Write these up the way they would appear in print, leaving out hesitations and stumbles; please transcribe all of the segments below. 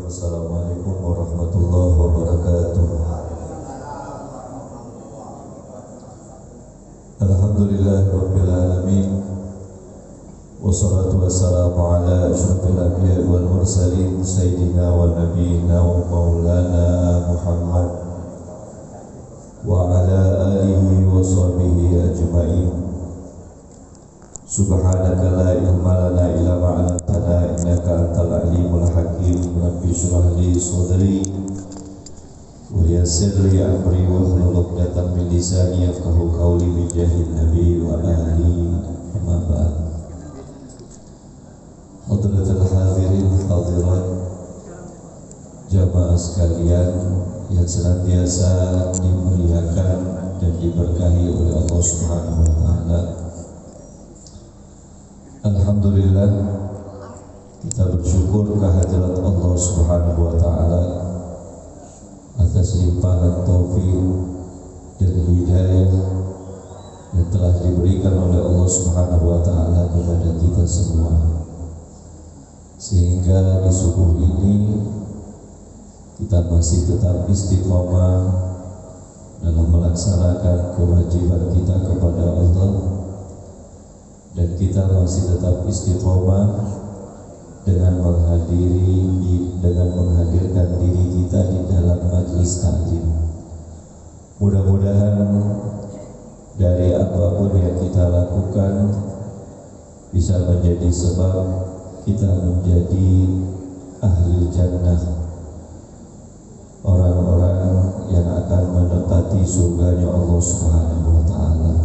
Assalamualaikum warahmatullahi wabarakatuh. Alhamdulillahirabbil alamin. Wassalatu wassalamu ala asyrafil anbiya'i wal mursalin sayyidina wa nabiyyina wa maulana Muhammad wa ala alihi wa sahbihi ajma'in. Subhanaka la ilma lana illa ma 'allamtana innaka antal alimul hakim. Rabbi shrah li sadri wa yassir li amri wa hlul 'uqdatam min lisani yafqahu qawli bi jahil nabi wa ali. Amma ba'd. Hadratul hadirin hadirat jamaah sekalian yang senantiasa dimuliakan dan diberkahi oleh Allah Subhanahu wa taala. Alhamdulillah, kita bersyukur kehadirat Allah Subhanahu wa taala atas limpahan taufik dan hidayah yang telah diberikan oleh Allah Subhanahu wa taala kepada kita semua, sehingga di subuh ini kita masih tetap istiqomah dalam melaksanakan kewajiban kita kepada Allah, dan kita masih tetap istiqomah dengan menghadirkan diri kita di dalam majlis taklim. Mudah-mudahan dari apapun yang kita lakukan bisa menjadi sebab kita menjadi ahli jannah, orang-orang yang akan menempati surganya Allah Subhanahu wa taala.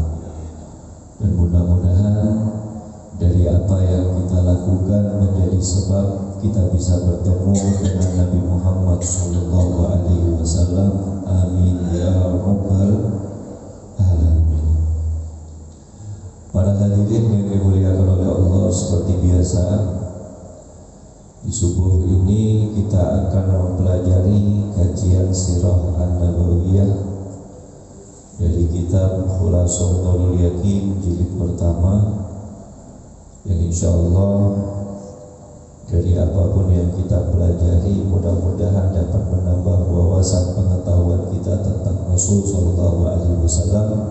Dan mudah-mudahan dari apa yang kita lakukan menjadi sebab kita bisa bertemu dengan Nabi Muhammad SAW. Amin ya rabbal alamin. Para hadirin yang dimuliakan oleh Allah, seperti biasa di subuh ini kita akan mempelajari kajian Sirah An-Nabawiyah dari kitab Khulasatul Nurul Yakin jilid pertama, yang insyaallah dari apapun yang kita pelajari mudah-mudahan dapat menambah wawasan pengetahuan kita tentang Rasul sallallahu alaihi wasallam,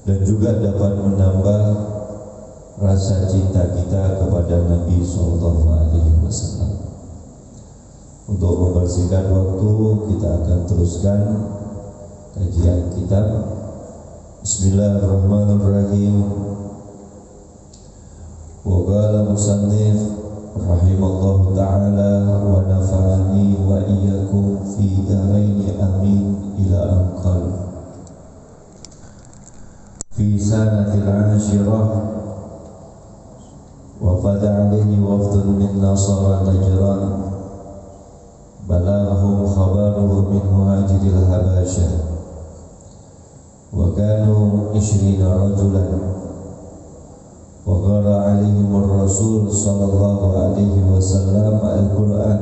dan juga dapat menambah rasa cinta kita kepada Nabi sallallahu alaihi wasallam. Untuk membersihkan waktu, kita akan teruskan kajian kitab. Bismillahirrahmanirrahim. Wa qala musannif rahimallahu ta'ala wa nafa'ani wa iyyakum fi daraini amin ila anqal. Fi sanatil 'ashirah wa fada 'alaihi wafdun min nasara najran balaghahum khabaruhu min muhajiril habasyah wa kanu 20 rajulan wa qara 'alaihim ar-rasul sallallahu alaihi wasallam al-Qur'an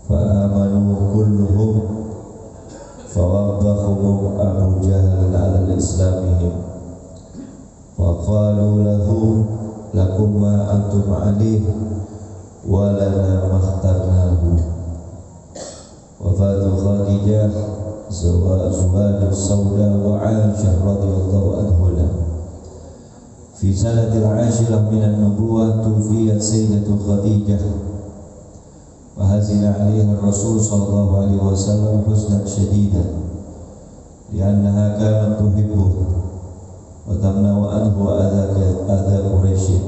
fa amanu kulluhum fa wabbahum Abu Jahal 'ala islamihim wa qalu lahu lakum ma antum 'alaihi wa lana makhtarnahu. Wafatu Khadijah zawaju Sauda wa Aisyah radhiyallahu anhuma. Fi sanatil 'ashirah minan nubuwah tuwfiyat sayyidatu Khadijah wa hazina 'alaiha Rasul sallallahu alaihi wasallam husnan shadidan li'annaha kanat tuhibbuhu wa tamna'u anhu adha Quraisy.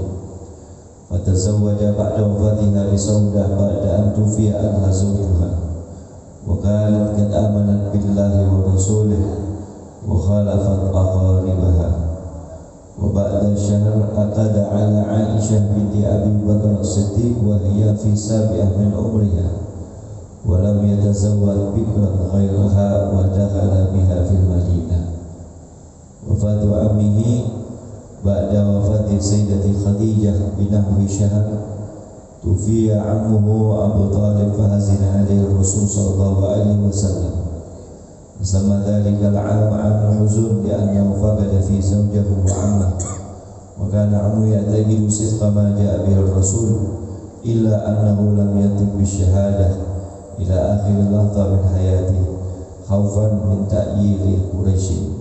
Fatazawwaja ba'da wafatiha li Saudah ba'da an tufiya anha zawjuha wa kanat qad amanat billahi wa rasulih wa khalafat aqaribaha. Wa ba'da syahr aqada ala Aisyah binti Abi Bakar As-Siddiq wa hiya fi sabi'ah min umriha wa lam yatazawwaj bikran ghairaha wa dakhala biha fil Madinah. Wafatu ammihi ba'da wafati Sayyidati Khadijah binahwi syahr tufiya ammuhu Abu Talib fahazina alaihi Rasul sallallahu alaihi wasallam. Sama dhalika al-'am 'am al-huzun li'annahu faqada fi zawjahu wa 'ammah wa kana 'ammu ya'taqidu sidqa ma ja'a bihi ar-rasul illa annahu lam yatik bisyahadah ila akhir lahza min hayati khaufan min ta'yili Quraisy.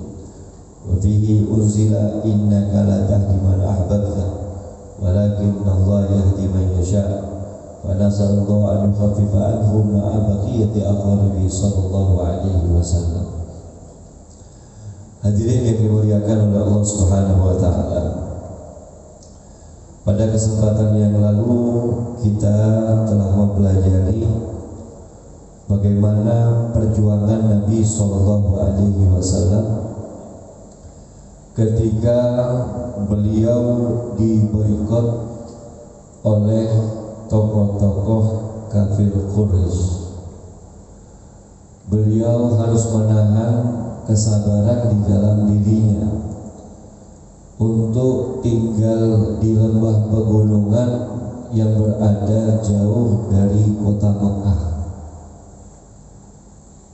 Wa fihi unzila innaka la tahdi man ahbabta walakinna Allah yahdi man yasha. Wa nasallallahu an yukhaffifa anhum ma'a baqiyati aqaribi sallallahu alaihi wasallam. Hadirin yang dimuliakan oleh Allah Subhanahu wa taala. Pada kesempatan yang lalu kita telah mempelajari bagaimana perjuangan Nabi sallallahu alaihi wasallam ketika beliau diboikot oleh tokoh-tokoh kafir Quraisy. Beliau harus menahan kesabaran di dalam dirinya untuk tinggal di lembah pegunungan yang berada jauh dari kota Mekah.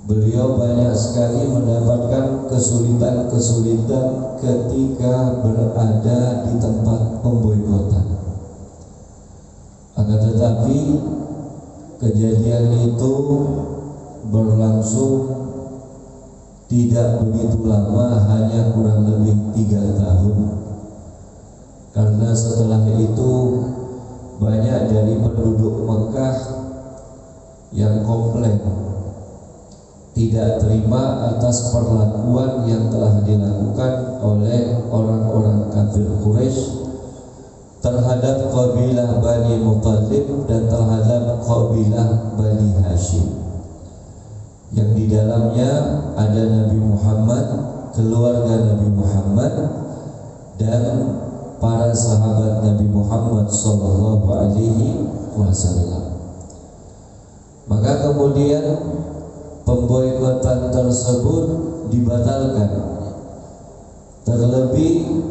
Beliau banyak sekali mendapatkan kesulitan-kesulitan ketika berada di tempat pemboikotan. Akan tetapi kejadian itu berlangsung tidak begitu lama, hanya kurang lebih 3 tahun. Karena setelah itu banyak dari penduduk Mekah yang komplain, tidak terima atas perlakuan yang telah dilakukan oleh orang-orang kafir Quraisy terhadap kabilah Bani Muthalib dan terhadap kabilah Bani Hashim, yang di dalamnya ada Nabi Muhammad, keluarga Nabi Muhammad, dan para sahabat Nabi Muhammad sallallahu alaihi wasallam. Maka kemudian pemboikotan tersebut dibatalkan. Terlebih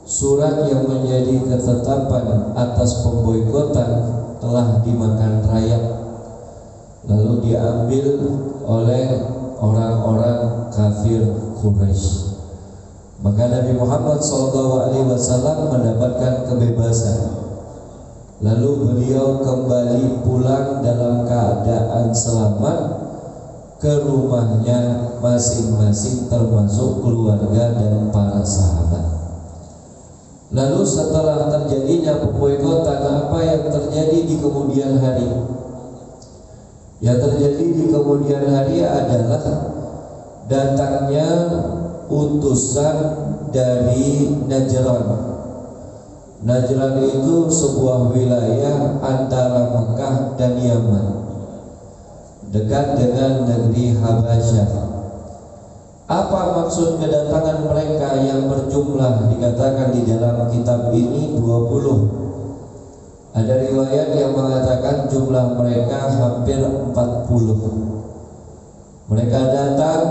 surat yang menjadi ketetapan atas pemboikotan telah dimakan rayap, lalu diambil oleh orang-orang kafir Quraisy. Maka Nabi Muhammad SAW mendapatkan kebebasan. Lalu beliau kembali pulang dalam keadaan selamat ke rumahnya masing-masing, termasuk keluarga dan para sahabat. Lalu setelah terjadinya pemboikotan, apa yang terjadi di kemudian hari? Yang terjadi di kemudian hari adalah datangnya utusan dari Najran. Najran itu sebuah wilayah antara Mekah dan Yaman, dekat dengan negeri Habasyah. Apa maksud kedatangan mereka yang berjumlah, dikatakan di dalam kitab ini 20? Ada riwayat yang mengatakan jumlah mereka hampir 40. Mereka datang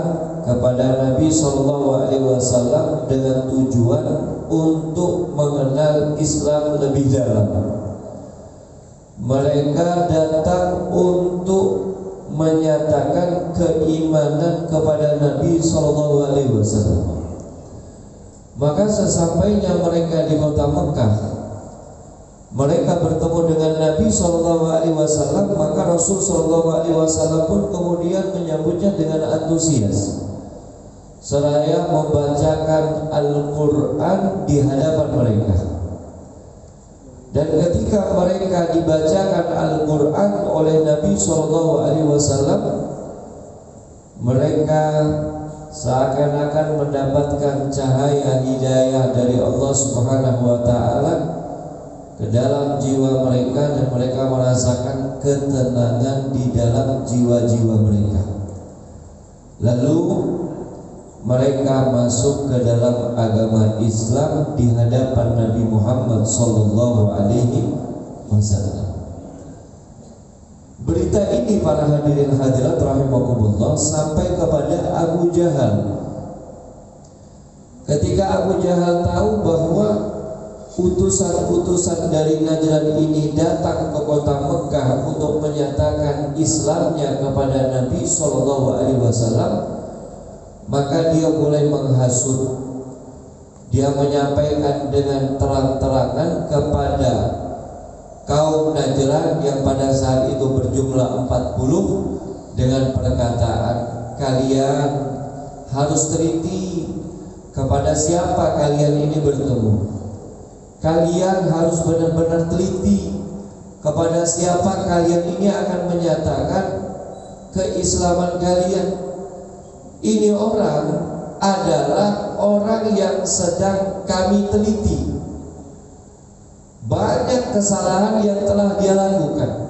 kepada Nabi SAW dengan tujuan untuk mengenal Islam lebih dalam. Mereka datang untuk menyatakan keimanan kepada Nabi SAW. Maka sesampainya mereka di kota Mekah, mereka bertemu dengan Nabi SAW, maka Rasul SAW pun kemudian menyambutnya dengan antusias, seraya membacakan Al-Quran di hadapan mereka. Dan ketika mereka dibacakan Al-Quran oleh Nabi SAW, mereka seakan-akan mendapatkan cahaya hidayah dari Allah Subhanahu wa Ta'ala ke dalam jiwa mereka, dan mereka merasakan ketenangan di dalam jiwa-jiwa mereka. Lalu mereka masuk ke dalam agama Islam di hadapan Nabi Muhammad sallallahu alaihi wasallam. Berita ini, para hadirin hadirat rahimakumullah, sampai kepada Abu Jahal. Ketika Abu Jahal tahu bahwa utusan-utusan dari Najran ini datang ke kota Mekah untuk menyatakan Islamnya kepada Nabi sallallahu alaihi wasallam, maka dia mulai menghasut. Dia menyampaikan dengan terang-terangan kepada kaum Najran yang pada saat itu berjumlah 40 dengan perkataan, kalian harus teliti kepada siapa kalian ini bertemu. Kalian harus benar-benar teliti kepada siapa kalian ini akan menyatakan keislaman kalian. Ini orang adalah orang yang sedang kami teliti. Banyak kesalahan yang telah dia lakukan.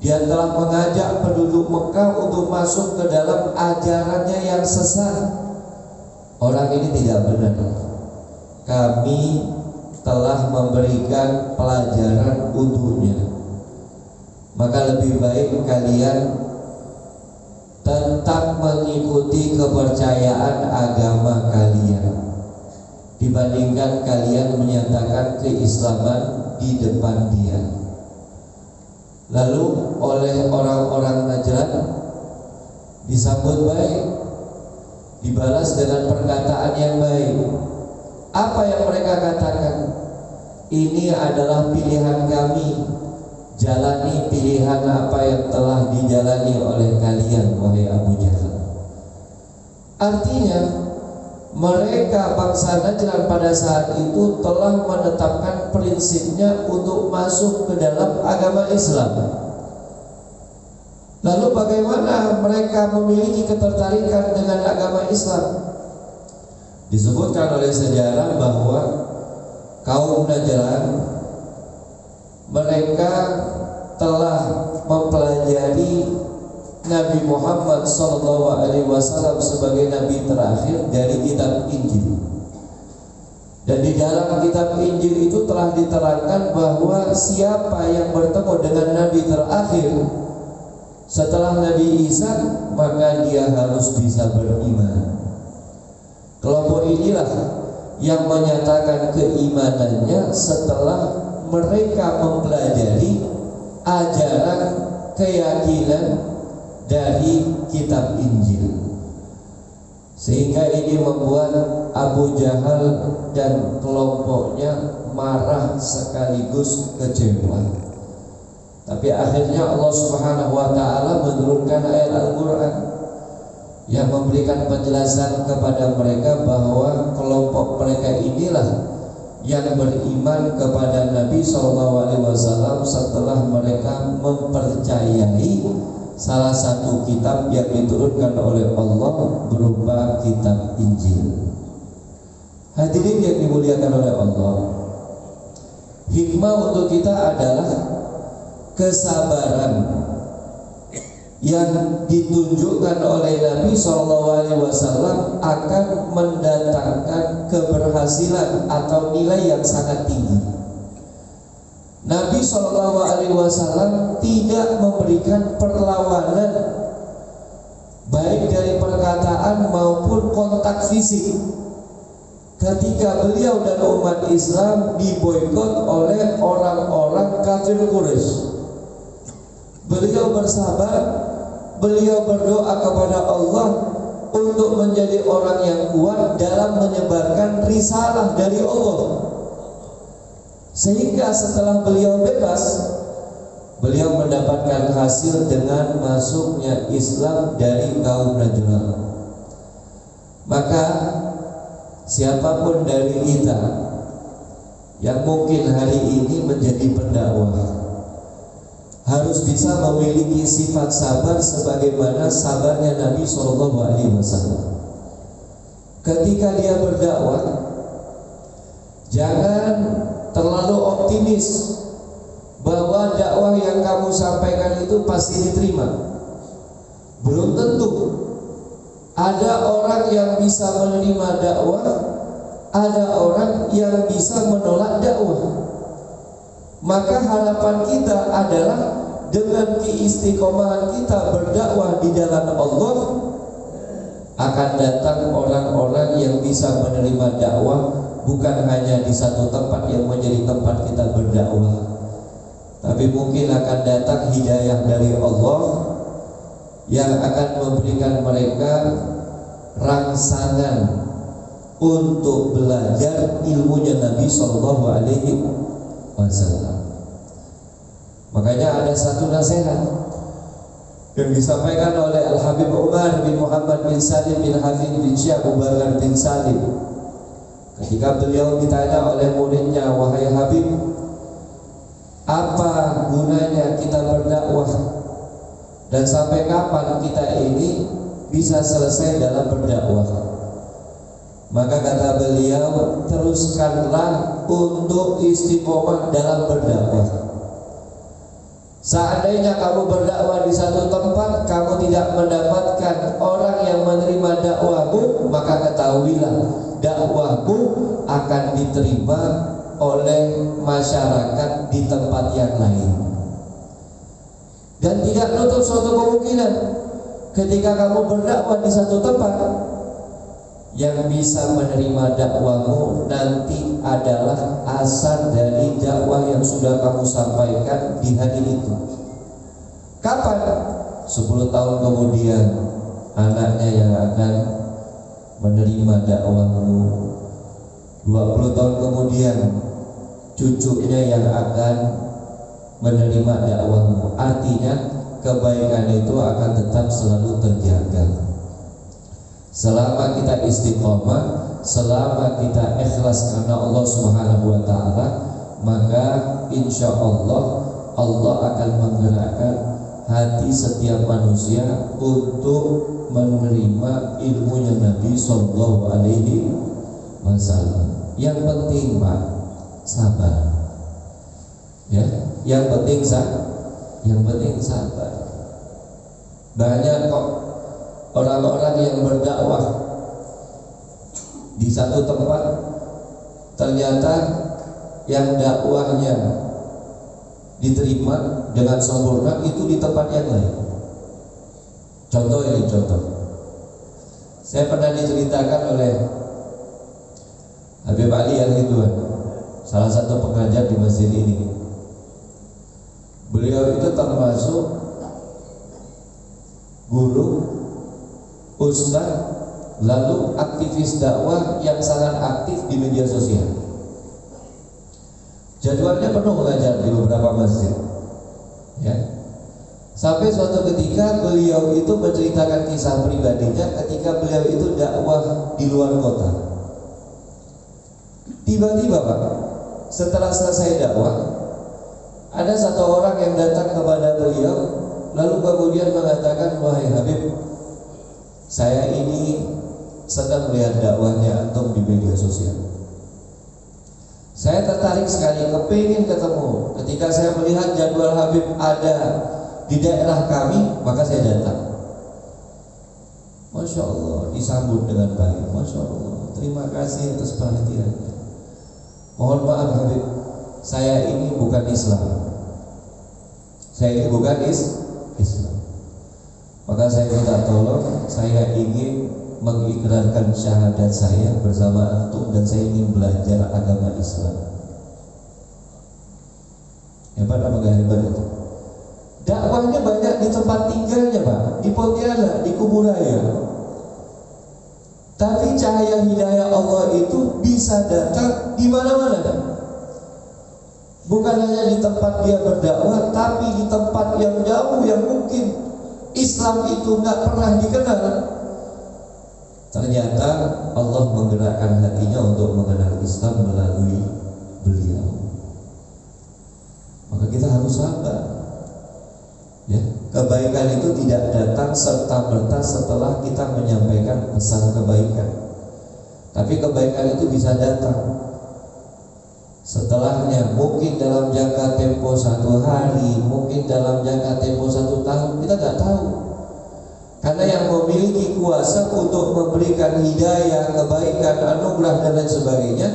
Dia telah mengajak penduduk Mekah untuk masuk ke dalam ajarannya yang sesat. Orang ini tidak benar. Kami telah memberikan pelajaran untuknya. Maka lebih baik kalian tetap mengikuti kepercayaan agama kalian dibandingkan kalian menyatakan keislaman di depan dia. Lalu oleh orang-orang Najran disambut baik, dibalas dengan perkataan yang baik. Apa yang mereka katakan? Ini adalah pilihan kami, jalani pilihan apa yang telah dijalani oleh kalian, wahai Abu Jahal. Artinya mereka bangsa Najran pada saat itu telah menetapkan prinsipnya untuk masuk ke dalam agama Islam. Lalu bagaimana mereka memiliki ketertarikan dengan agama Islam? Disebutkan oleh sejarah bahwa kaum Najran mereka telah mempelajari Nabi Muhammad SAW sebagai Nabi terakhir dari kitab Injil. Dan di dalam kitab Injil itu telah diterangkan bahwa siapa yang bertemu dengan Nabi terakhir setelah Nabi Isa, maka dia harus bisa beriman. Kelompok inilah yang menyatakan keimanannya setelah mereka mempelajari ajaran keyakinan dari kitab Injil. Sehingga ini membuat Abu Jahal dan kelompoknya marah sekaligus kecewa. Tapi akhirnya Allah Subhanahu wa taala menurunkan ayat Al-Qur'an yang memberikan penjelasan kepada mereka bahwa kelompok mereka inilah yang beriman kepada Nabi SAW setelah mereka mempercayai salah satu kitab yang diturunkan oleh Allah berupa kitab Injil. Hadirin yang dimuliakan oleh Allah, hikmah untuk kita adalah kesabaran yang ditunjukkan oleh Nabi SAW akan mendatangkan keberhasilan atau nilai yang sangat tinggi. Nabi SAW tidak memberikan perlawanan baik dari perkataan maupun kontak fisik ketika beliau dan umat Islam diboikot oleh orang-orang kafir Quraisy. Beliau bersabar, beliau berdoa kepada Allah untuk menjadi orang yang kuat dalam menyebarkan risalah dari Allah. Sehingga setelah beliau bebas, beliau mendapatkan hasil dengan masuknya Islam dari kaum Najran. Maka siapapun dari kita yang mungkin hari ini menjadi pendakwah harus bisa memiliki sifat sabar sebagaimana sabarnya Nabi SAW. Ketika dia berdakwah, jangan terlalu optimis bahwa dakwah yang kamu sampaikan itu pasti diterima. Belum tentu. Ada orang yang bisa menerima dakwah, ada orang yang bisa menolak dakwah. Maka harapan kita adalah dengan keistiqomahan kita berdakwah di jalan Allah, akan datang orang-orang yang bisa menerima dakwah bukan hanya di satu tempat yang menjadi tempat kita berdakwah, tapi mungkin akan datang hidayah dari Allah yang akan memberikan mereka rangsangan untuk belajar ilmunya Nabi SAW. Makanya ada satu nasihat yang disampaikan oleh Al-Habib Umar bin Muhammad bin Salim bin Hafid bin Syekh Abu Bakar bin Salim ketika beliau ditanya oleh muridnya, wahai Habib, apa gunanya kita berdakwah dan sampai kapan kita ini bisa selesai dalam berdakwah? Maka kata beliau, teruskanlah untuk istiqomah dalam berdakwah. Seandainya kamu berdakwah di satu tempat, kamu tidak mendapatkan orang yang menerima dakwahmu, maka ketahuilah dakwahmu akan diterima oleh masyarakat di tempat yang lain. Dan tidak nutup suatu kemungkinan ketika kamu berdakwah di satu tempat, yang bisa menerima dakwahmu nanti adalah asal dari dakwah yang sudah kamu sampaikan di hari itu. Kapan? 10 tahun kemudian anaknya yang akan menerima dakwahmu, 20 tahun kemudian cucunya yang akan menerima dakwahmu. Artinya kebaikan itu akan tetap selalu terjaga. Selama kita istiqomah, selama kita ikhlas karena Allah Subhanahu wa ta'ala, maka insya Allah Allah akan menggerakkan hati setiap manusia untuk menerima ilmunya Nabi Sallallahu Alaihi Wasallam. Yang penting Pak, sabar. Ya, yang penting sabar. Banyak kok orang-orang yang berdakwah di satu tempat, ternyata yang dakwahnya diterima dengan sempurna itu di tempat yang lain. Contoh, saya pernah diceritakan oleh Habib Ali Al-Ridwan, salah satu pengajar di masjid ini. Beliau itu termasuk guru, ustaz, lalu aktivis dakwah yang sangat aktif di media sosial. Jadwalnya penuh mengajar di beberapa masjid. Ya. Sampai suatu ketika beliau itu menceritakan kisah pribadinya ketika beliau itu dakwah di luar kota. Tiba-tiba Pak, setelah selesai dakwah, ada satu orang yang datang kepada beliau, lalu kemudian mengatakan, wahai Habib, saya ini sedang melihat dakwahnya antum di media sosial. Saya tertarik sekali, kepingin ketemu. Ketika saya melihat jadwal Habib ada di daerah kami, maka saya datang. Masya Allah, disambut dengan baik. Masya Allah, terima kasih atas perhatiannya. Mohon maaf Habib, saya ini bukan Islam. Saya ini bukan Islam. Maka saya minta tolong, saya ingin mengikrarkan syahadat saya bersama antum dan saya ingin belajar agama Islam. Hebat apa gak hebat itu? Dakwahnya banyak di tempat tinggalnya Pak, di Pontianak, di Kuburaya. Tapi cahaya hidayah Allah itu bisa datang di mana-mana. Bukan hanya di tempat dia berdakwah, tapi di tempat yang jauh yang mungkin Islam itu nggak pernah dikenal. Ternyata Allah menggerakkan hatinya untuk mengenal Islam melalui beliau. Maka kita harus sabar. Ya, kebaikan itu tidak datang serta-merta setelah kita menyampaikan pesan kebaikan. Tapi kebaikan itu bisa datang setelahnya, mungkin dalam jangka tempo 1 hari, mungkin dalam jangka tempo 1 tahun, kita nggak tahu. Karena yang memiliki kuasa untuk memberikan hidayah, kebaikan, anugerah dan lain sebagainya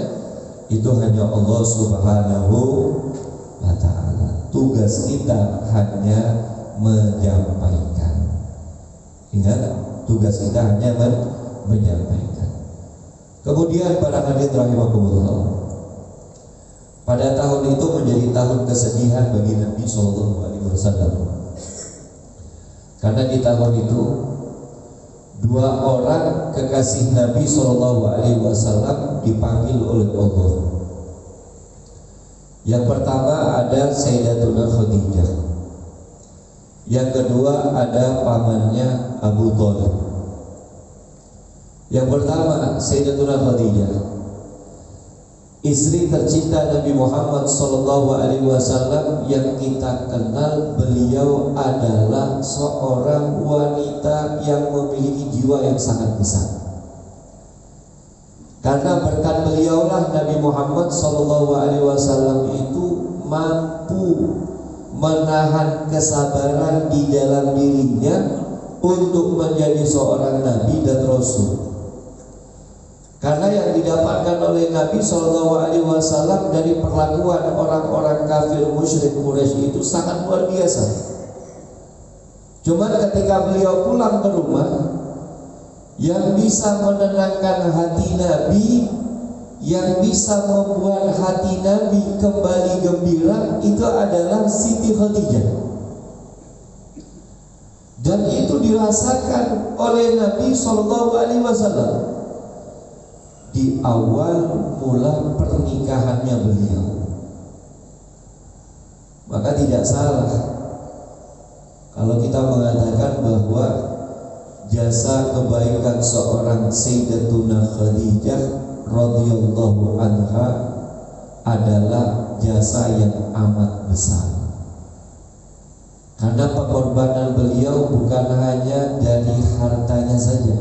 itu hanya Allah Subhanahu wa ta'ala. Tugas kita hanya menyampaikan. Ingat, tugas kita hanya menyampaikan. Kemudian para hadirin rahimakumullah, pada tahun itu menjadi tahun kesedihan bagi Nabi Sallallahu Alaihi Wasallam. Karena di tahun itu 2 orang kekasih Nabi Sallallahu Alaihi Wasallam dipanggil oleh Allah. Yang pertama ada Sayyidatuna Khadijah. Yang kedua ada pamannya Abu Thalib. Yang pertama Sayyidatuna Khadijah, istri tercinta Nabi Muhammad SAW, yang kita kenal beliau adalah seorang wanita yang memiliki jiwa yang sangat besar. Karena berkat beliaulah Nabi Muhammad SAW itu mampu menahan kesabaran di dalam dirinya untuk menjadi seorang Nabi dan Rasul. Karena yang didapatkan oleh Nabi SAW dari perlakuan orang-orang kafir musyrik Quraisy itu sangat luar biasa. Cuma ketika beliau pulang ke rumah, yang bisa menenangkan hati Nabi, yang bisa membuat hati Nabi kembali gembira, itu adalah Siti Khadijah. Dan itu dirasakan oleh Nabi SAW di awal mula pernikahannya beliau. Maka tidak salah kalau kita mengatakan bahwa jasa kebaikan seorang Sayyidatuna Khadijah radhiyallahu anha adalah jasa yang amat besar. Karena pengorbanan beliau bukan hanya dari hartanya saja,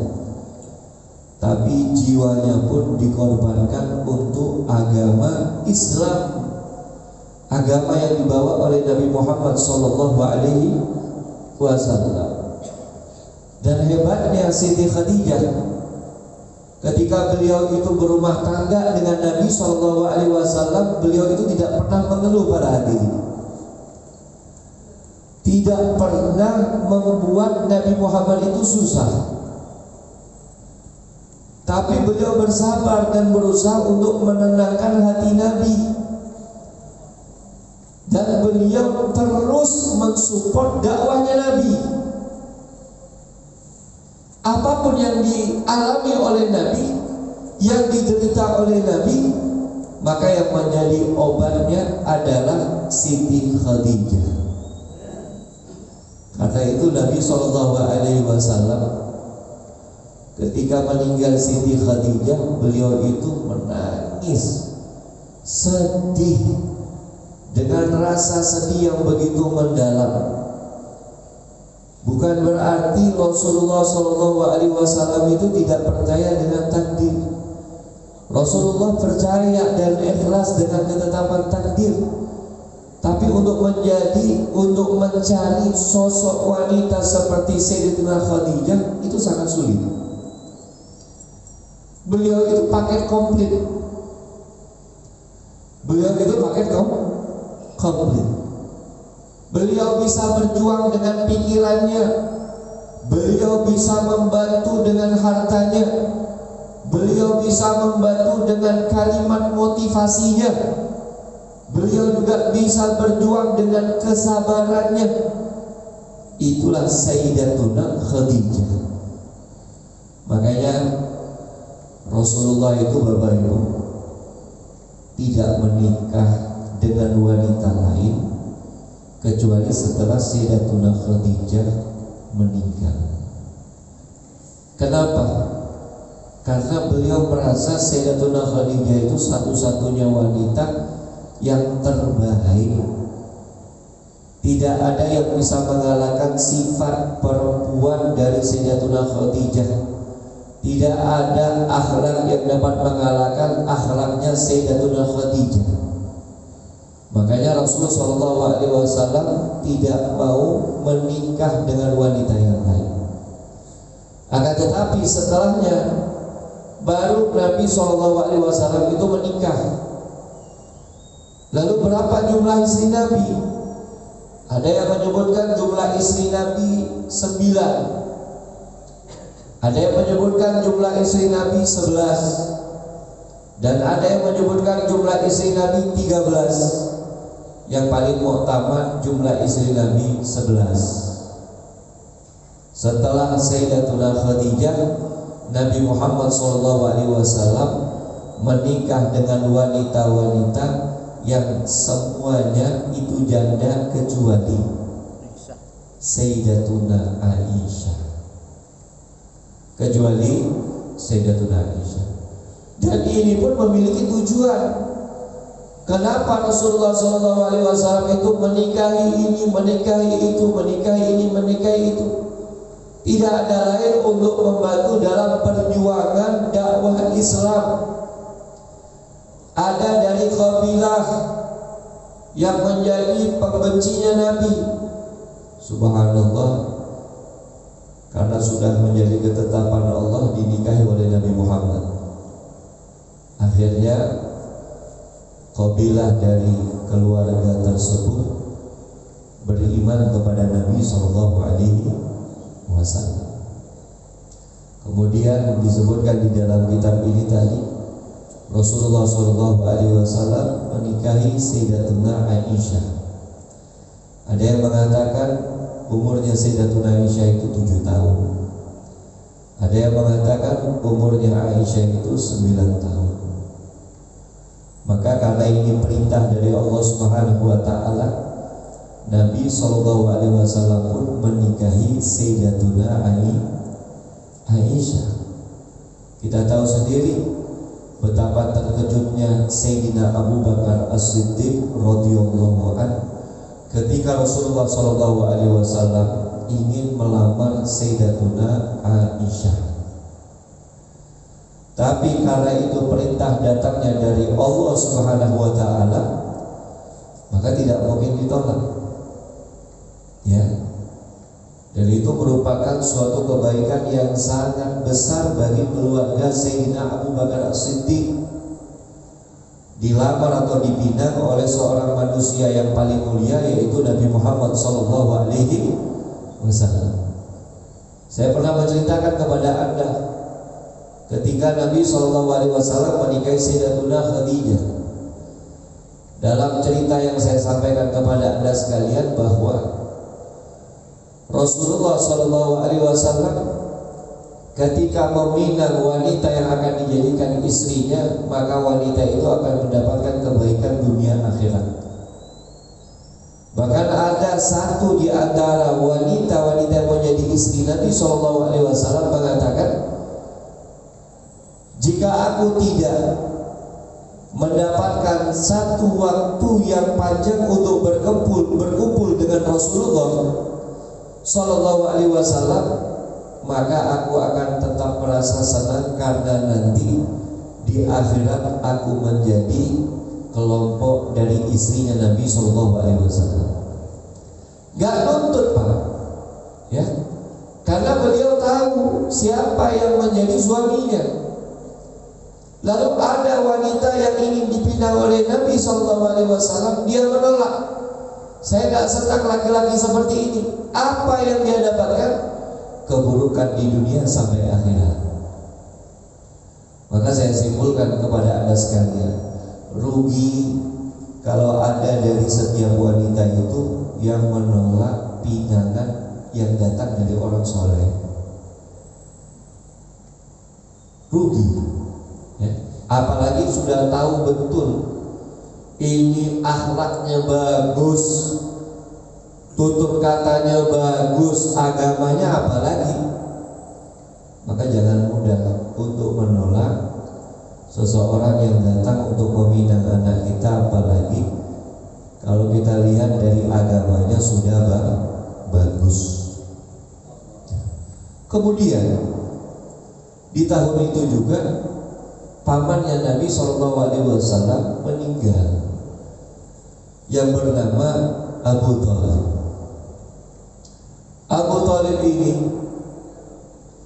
tapi jiwanya pun dikorbankan untuk agama Islam, agama yang dibawa oleh Nabi Muhammad SAW. Dan hebatnya Siti Khadijah, ketika beliau itu berumah tangga dengan Nabi SAW, beliau itu tidak pernah mengeluh pada hati ini, tidak pernah membuat Nabi Muhammad itu susah. Tapi beliau bersabar dan berusaha untuk menenangkan hati Nabi. Dan beliau terus mensupport dakwahnya Nabi. Apapun yang dialami oleh Nabi, yang diderita oleh Nabi, maka yang menjadi obatnya adalah Siti Khadijah. Karena itu Nabi SAW ketika meninggal Siti Khadijah, beliau itu menangis, sedih, dengan rasa sedih yang begitu mendalam. Bukan berarti Rasulullah SAW itu tidak percaya dengan takdir. Rasulullah percaya dan ikhlas dengan ketetapan takdir. Tapi untuk mencari sosok wanita seperti Sayyidatina Khadijah itu sangat sulit. Beliau itu paket komplit. Beliau bisa berjuang dengan pikirannya, beliau bisa membantu dengan hartanya, beliau bisa membantu dengan kalimat motivasinya, beliau juga bisa berjuang dengan kesabarannya. Itulah Sayyidatuna Khadijah. Makanya Rasulullah itu, Bapak Ibu, tidak menikah dengan wanita lain kecuali setelah Sayyidatuna Khadijah meninggal. Kenapa? Karena beliau merasa Sayyidatuna Khadijah itu satu-satunya wanita yang terbaik. Tidak ada yang bisa mengalahkan sifat perempuan dari Sayyidatuna Khadijah. Tidak ada akhlak yang dapat mengalahkan akhlaknya Sayyidatuna Khadijah. Makanya Rasulullah SAW tidak mau menikah dengan wanita yang lain. Akan tetapi setelahnya baru Nabi SAW itu menikah. Lalu berapa jumlah istri Nabi? Ada yang menyebutkan jumlah istri Nabi 9. Ada yang menyebutkan jumlah istri Nabi 11. Dan ada yang menyebutkan jumlah istri Nabi 13. Yang paling muktamad jumlah istri Nabi 11. Setelah Sayyidatuna Khadijah, Nabi Muhammad SAW menikah dengan wanita-wanita yang semuanya itu janda kecuali Sayyidatuna Aisyah. Kecuali Sayyidatuna Aisyah. Dan ini pun memiliki tujuan. Kenapa Rasulullah SAW itu menikahi ini, menikahi itu, menikahi ini, menikahi itu? Tidak ada lain untuk membantu dalam perjuangan dakwah Islam. Ada dari kabilah yang menjadi pembencinya Nabi. Subhanallah, karena sudah menjadi ketetapan Allah dinikahi oleh Nabi Muhammad. Akhirnya kabilah dari keluarga tersebut beriman kepada Nabi SAW. Kemudian disebutkan di dalam kitab ini tadi, Rasulullah SAW menikahi Sayyidatuna Aisyah. Ada yang mengatakan umurnya Sayyidatuna Aisyah itu 7 tahun. Ada yang mengatakan umurnya Aisyah itu 9 tahun. Maka karena ini perintah dari Allah Subhanahu wa taala, Nabi SAW pun menikahi Sayyidatuna Aisyah. Kita tahu sendiri betapa terkejutnya Sayyidina Abu Bakar As-Siddiq radhiyallahu anhu ketika Rasulullah SAW ingin melamar Sayyidatuna Aisyah. Tapi karena itu perintah datangnya dari Allah Subhanahu wa taala, maka tidak mungkin ditolak. Ya. Dan itu merupakan suatu kebaikan yang sangat besar bagi keluarga Sayyidina Abu Bakar As-Siddiq, dilamar atau dipinang oleh seorang manusia yang paling mulia, yaitu Nabi Muhammad SAW. Saya pernah menceritakan kepada Anda ketika Nabi SAW menikahi Sayyidatuna Khadijah. Dalam cerita yang saya sampaikan kepada Anda sekalian, bahwa Rasulullah SAW ketika meminang wanita yang akan dijadikan istrinya, maka wanita itu akan mendapatkan kebaikan dunia akhirat. Bahkan ada satu di antara wanita-wanita yang menjadi istri Nabi SAW mengatakan, jika aku tidak mendapatkan satu waktu yang panjang untuk berkumpul dengan Rasulullah SAW, maka aku akan tetap merasa senang karena nanti di akhirat aku menjadi kelompok dari istrinya Nabi SAW. Gak nuntut, Pak, ya, karena beliau tahu siapa yang menjadi suaminya. Lalu ada wanita yang ingin dipinang oleh Nabi SAW, dia menolak. Saya gak senang laki-laki seperti ini. Apa yang dia dapatkan? Keburukan di dunia sampai akhirat. Maka saya simpulkan kepada Anda sekalian, rugi kalau ada dari setiap wanita itu yang menolak pinangan yang datang dari orang soleh. Rugi, ya. Apalagi sudah tahu betul ini akhlaknya bagus, tutur katanya bagus, agamanya apalagi, maka jangan mudah untuk menolak seseorang yang datang untuk meminang anak kita, apalagi kalau kita lihat dari agamanya sudah bagus. Kemudian di tahun itu juga pamannya Nabi SAW meninggal, yang bernama Abu Thalib. Abu Thalib ini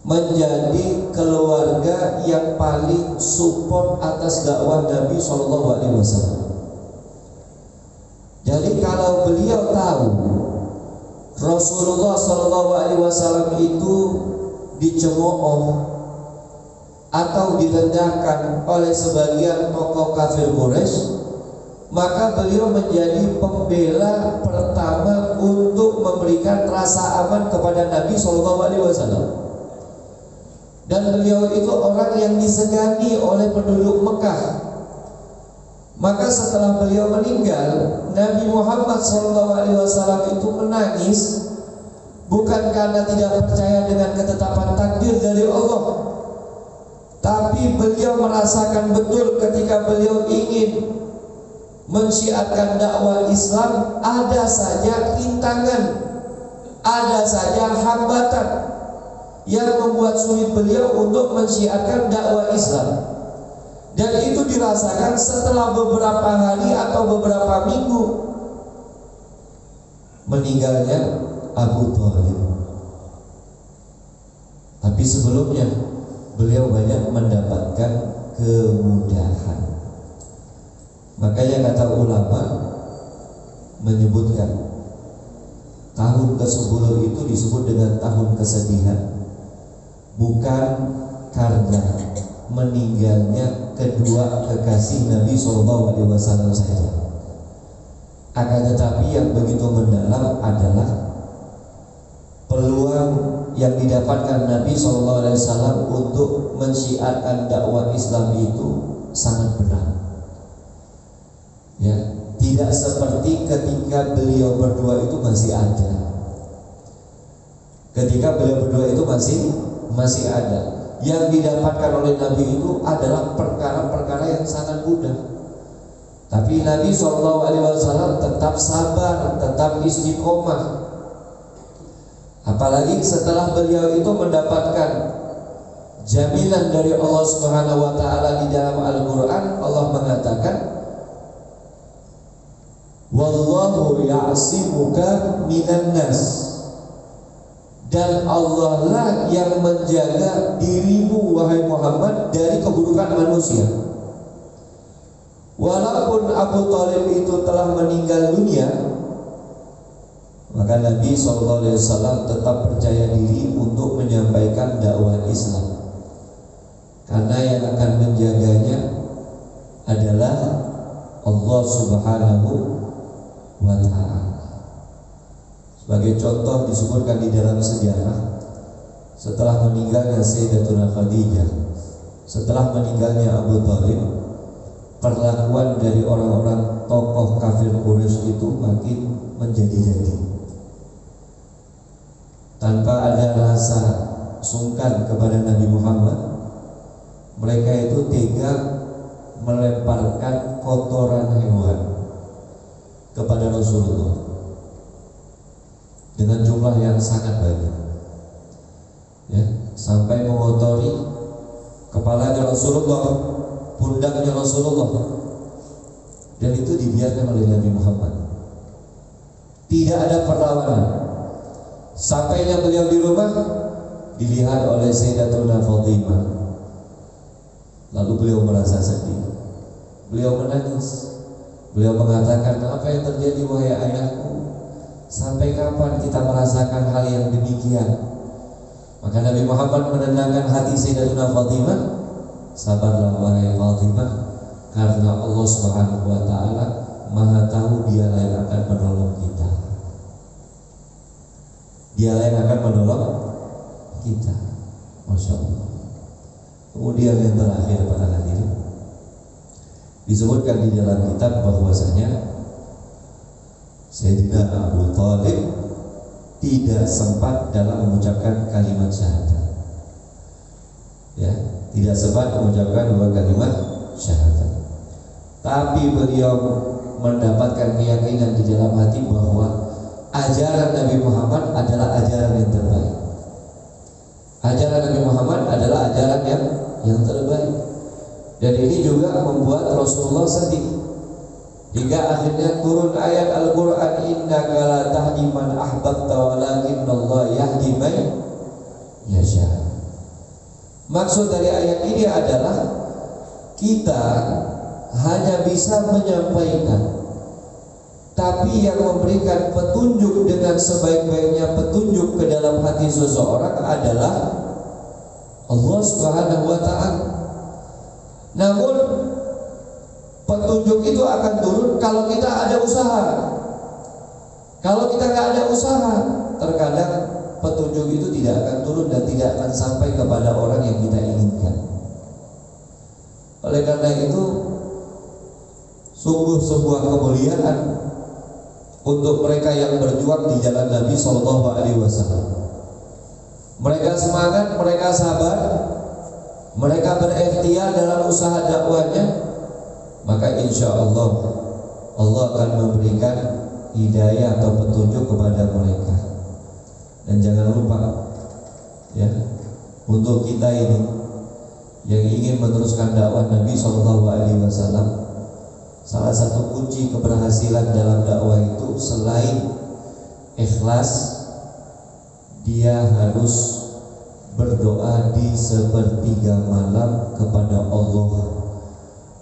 menjadi keluarga yang paling support atas dakwah Nabi SAW. Jadi kalau beliau tahu Rasulullah SAW itu dicemooh atau direndahkan oleh sebagian tokoh kafir Quraisy, maka beliau menjadi pembela pertama untuk memberikan rasa aman kepada Nabi SAW. Dan beliau itu orang yang disegani oleh penduduk Mekah. Maka setelah beliau meninggal, Nabi Muhammad SAW itu menangis, bukan karena tidak percaya dengan ketetapan takdir dari Allah, tapi beliau merasakan betul ketika beliau ingin mensyiarkan dakwah Islam, ada saja rintangan, ada saja hambatan yang membuat sulit beliau untuk mensyiarkan dakwah Islam. Dan itu dirasakan setelah beberapa hari atau beberapa minggu meninggalnya Abu Thalib. Tapi sebelumnya beliau banyak mendapatkan kemudahan. Makanya kata ulama menyebutkan tahun ke-10 itu disebut dengan tahun kesedihan, bukan karena meninggalnya kedua kekasih Nabi SAW saja, akan tetapi yang begitu mendalam adalah peluang yang didapatkan Nabi SAW untuk mensyiarkan dakwah Islam itu sangat berat. Ya, tidak seperti ketika beliau berdua itu masih ada. Ketika beliau berdua itu masih ada. Yang didapatkan oleh Nabi itu adalah perkara-perkara yang sangat mudah. Tapi Nabi SAW tetap sabar, tetap istiqomah. Apalagi setelah beliau itu mendapatkan jaminan dari Allah Subhanahu wa taala di dalam Al-Qur'an. Allah mengatakan, "Wallahu ya'simuka minan nas." Dan Allah lah yang menjaga dirimu wahai Muhammad dari keburukan manusia. Walaupun Abu Thalib itu telah meninggal dunia, maka Nabi SAW tetap percaya diri untuk menyampaikan dakwah Islam, karena yang akan menjaganya adalah Allah Subhanahu wa ta'ala. Sebagai contoh disebutkan di dalam sejarah, setelah meninggalnya Sayyidatuna Khadijah, setelah meninggalnya Abu Thalib, perlakuan dari orang-orang tokoh kafir Quraisy itu makin menjadi-jadi. Tanpa ada rasa sungkan kepada Nabi Muhammad, mereka itu tega melemparkan kotoran hewan kepada Rasulullah dengan jumlah yang sangat banyak, ya, sampai mengotori kepalanya Rasulullah, pundaknya Rasulullah, dan itu dibiarkan oleh Nabi Muhammad. Tidak ada perlawanan. Sampainya beliau di rumah, dilihat oleh Sayyidatuna Fatimah, lalu beliau merasa sedih, beliau menangis, beliau mengatakan, "Apa yang terjadi wahai ayahku? Sampai kapan kita merasakan hal yang demikian?" Maka Nabi Muhammad menenangkan hati Sayyidatuna Fatimah, "Sabarlah wahai Fatimah, karena Allah Subhanahu wa ta'ala Maha tahu, Dialah yang akan menolong kita. Dialah yang akan menolong kita." Masya Allah. Kemudian yang terakhir para hadirin, disebutkan di dalam kitab bahwasanya Sayyidina Abu Thalib tidak sempat dalam mengucapkan kalimat syahadat, ya, tidak sempat mengucapkan dua kalimat syahadat. Tapi beliau mendapatkan keyakinan di dalam hati bahwa ajaran Nabi Muhammad adalah ajaran yang terbaik. Ajaran Nabi Muhammad adalah ajaran yang terbaik. Dan ini juga membuat Rasulullah sedih, hingga akhirnya turun ayat Al-Quran, "Innaka la tahdi man ahbabta walakinnallaha yahdi man yasha." Maksud dari ayat ini adalah kita hanya bisa menyampaikan, tapi yang memberikan petunjuk dengan sebaik-baiknya petunjuk ke dalam hati seseorang adalah Allah Subhanahu wa ta'ala. Namun petunjuk itu akan turun kalau kita ada usaha. Kalau kita nggak ada usaha, terkadang petunjuk itu tidak akan turun dan tidak akan sampai kepada orang yang kita inginkan. Oleh karena itu, Sungguh sebuah kemuliaan untuk mereka yang berjuang di jalan Nabi Shallallahu Alaihi Wasallam. Mereka semangat, mereka sabar, mereka berikhtiar dalam usaha dakwahnya, maka insya Allah Allah akan memberikan hidayah atau petunjuk kepada mereka. Dan jangan lupa ya, untuk kita ini yang ingin meneruskan dakwah Nabi Shallallahu Alaihi Wasallam, salah satu kunci keberhasilan dalam dakwah itu selain ikhlas, dia harus berdoa di sepertiga malam kepada Allah,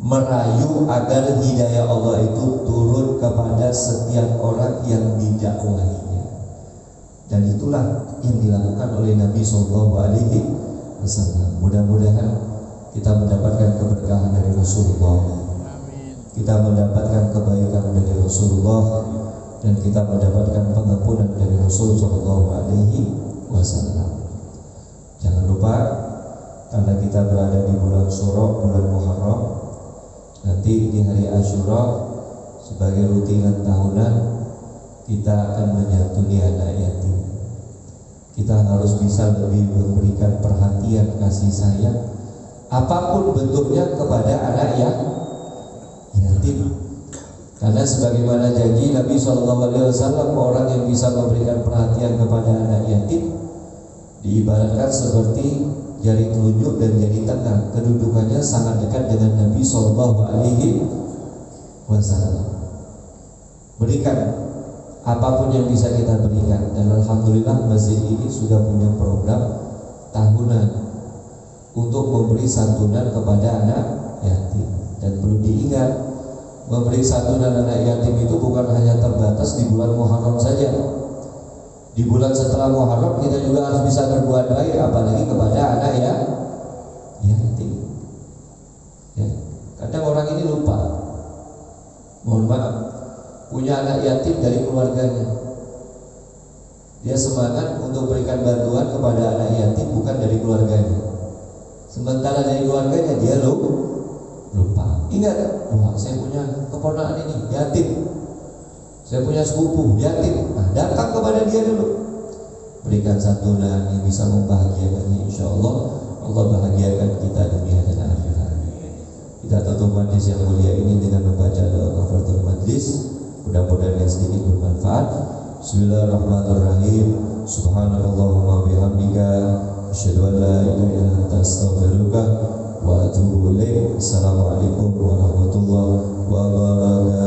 merayu agar hidayah Allah itu turun kepada setiap orang yang didakwahinya. Dan itulah yang dilakukan oleh Nabi Shallallahu Alaihi Wasallam. Mudah-mudahan kita mendapatkan keberkahan dari Rasulullah, kita mendapatkan kebaikan dari Rasulullah, dan kita mendapatkan pengampunan dari Rasul Shallallahu Alaihi Wasallam. Jangan lupa, karena kita berada di bulan Syura, bulan Muharram, nanti di hari Asyura sebagai rutinan tahunan kita akan menyantuni anak yatim. Kita harus bisa lebih memberikan perhatian, kasih sayang, apapun bentuknya kepada anak yatim. Karena sebagaimana janji Nabi SAW, orang yang bisa memberikan perhatian kepada anak yatim diibaratkan seperti jari telunjuk dan jari tengah, kedudukannya sangat dekat dengan Nabi SAW. Berikan apapun yang bisa kita berikan. Dan alhamdulillah masjid ini sudah punya program tahunan untuk memberi santunan kepada anak yatim. Dan perlu diingat, memberi santunan anak yatim itu bukan hanya terbatas di bulan Muharram saja. Di bulan setelah Muharram kita juga harus bisa berbuat baik, apalagi kepada anak yatim. Ya. Kadang orang ini lupa, mohon maaf, punya anak yatim dari keluarganya. Dia semangat untuk berikan bantuan kepada anak yatim bukan dari keluarganya. Sementara dari keluarganya dia lupa. Ingat, wah saya punya keponakan ini yatim, saya punya sepupu yatim. Nah, datang kepada dia dulu, berikan santunan yang bisa membahagiakannya. Insya Allah Allah bahagiakan kita dunia dan akhirat. Kita tutup majlis yang mulia ini dengan membaca doa kafaratul majlis. Mudah-mudahan yang sedikit bermanfaat. Bismillahirrahmanirrahim. Subhanallahumma bihamdika, asyhadu an la ilaha illa anta, astaghfiruka wa atubu ilaik. Assalamualaikum warahmatullahi wabarakatuh.